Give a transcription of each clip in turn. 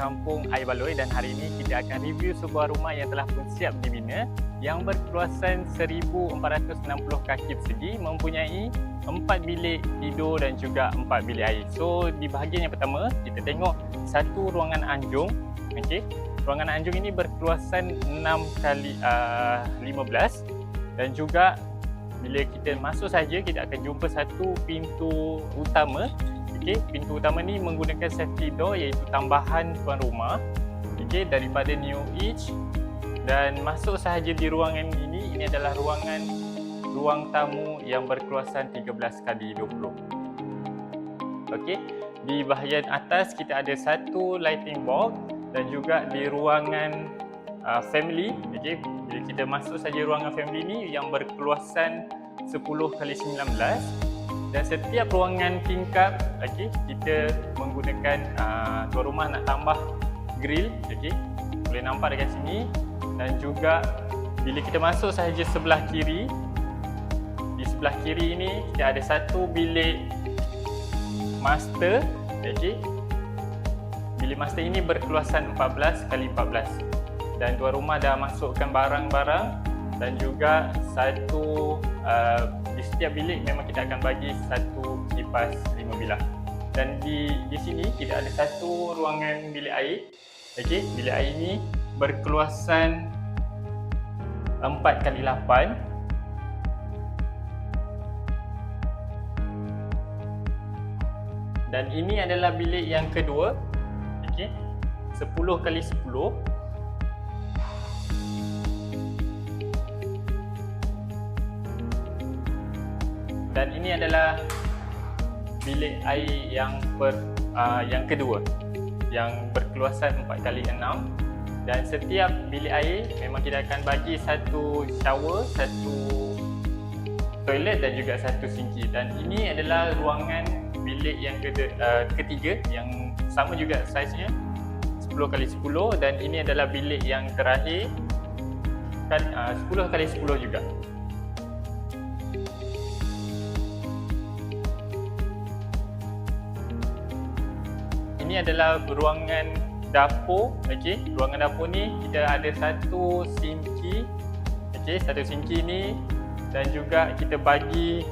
Kampung Air Baloi dan hari ini kita akan review sebuah rumah yang telah pun siap dibina yang berkeluasan 1460 kaki persegi, mempunyai 4 bilik tidur dan juga 4 bilik air. So di bahagian yang pertama kita tengok satu ruangan anjung. Okey, ruangan anjung ini berkeluasan 6x15 dan juga bila kita masuk saja kita akan jumpa satu pintu utama. Okey, pintu utama ni menggunakan safety door iaitu tambahan tuan rumah, okey, daripada New Age. Dan masuk sahaja di ruangan ini adalah ruang tamu yang berkeluasan 13x20. Okey, di bahagian atas kita ada satu lighting box dan juga di ruangan family. Okey, bila kita masuk saja ruangan family ni yang berkeluasan 10x19. Dan setiap ruangan tingkap, okey, kita menggunakan tuan rumah nak tambah grill, okey, boleh nampak dekat sini. Dan juga bila kita masuk sahaja sebelah kiri, di sebelah kiri ini kita ada satu bilik master, okey. Bilik master ini berkeluasan 14x14 dan tuan rumah dah masukkan barang-barang dan juga satu di setiap bilik memang kita akan bagi satu kipas 5 bilah. Dan di sini kita ada satu ruangan bilik air. Okey, bilik air ini berkeluasan 4x8. Dan ini adalah bilik yang kedua. Okey, 10x10. Dan ini adalah bilik air yang kedua yang berkeluasan 4x6. Dan setiap bilik air memang kita akan bagi satu shower, satu toilet dan juga satu sinki. Dan ini adalah ruangan bilik yang ketiga yang sama juga saiznya 10x10 dan ini adalah bilik yang terakhir kan 10x10 juga. Ini adalah ruangan dapur. Okey, ruangan dapur ni kita ada satu sinki. Okey, satu sinki ni dan juga kita bagi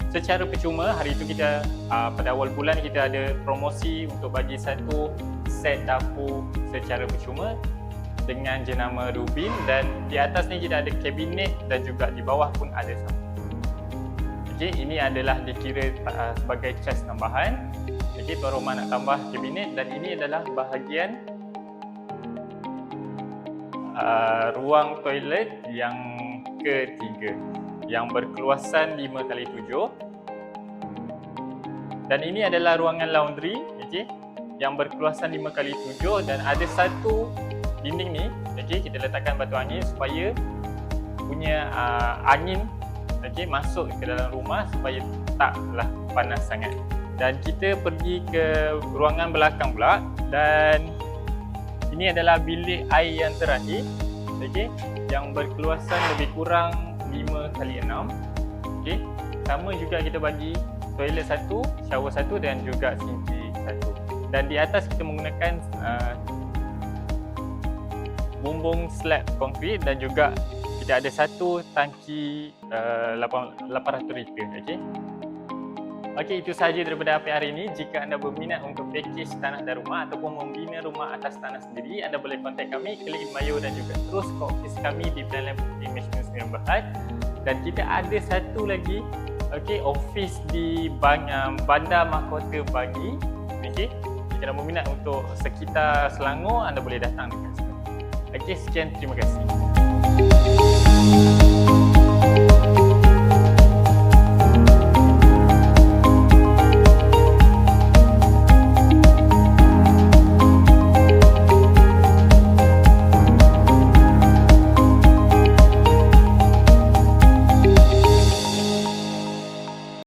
secara percuma. Hari itu kita pada awal bulan kita ada promosi untuk bagi satu set dapur secara percuma dengan jenama Rubin. Dan di atas ni kita ada kabinet dan juga di bawah pun ada sama. Okey, ini adalah dikira sebagai cas tambahan. Okey, tuan rumah nak tambah kabinet dan ini adalah bahagian ruang toilet yang ketiga yang berkeluasan 5x7. Dan ini adalah ruangan laundry, okey, yang berkeluasan 5x7 dan ada satu dinding ni, okey, kita letakkan batu angin supaya punya angin, okey, masuk ke dalam rumah supaya taklah panas sangat. Dan kita pergi ke ruangan belakang pula dan ini adalah bilik air yang terakhir, okey, yang berkeluasan lebih kurang 5x6. Okey, sama juga kita bagi toilet satu, shower satu dan juga sinki satu. Dan di atas kita menggunakan bumbung slab konkrit dan juga kita ada satu tangki 800 liter, okey. Okey, itu sahaja daripada APR hari ini. Jika anda berminat untuk pakej tanah dan rumah ataupun membina rumah atas tanah sendiri, anda boleh kontak kami, klik bio dan juga terus ke ofis kami di Pilihan Property Management Sdn Bhd. Dan kita ada satu lagi, okey, ofis di Bandar Mahkota Bangi. Okey, jika anda berminat untuk sekitar Selangor, anda boleh datang dekat sini. Okey, sekian, terima kasih.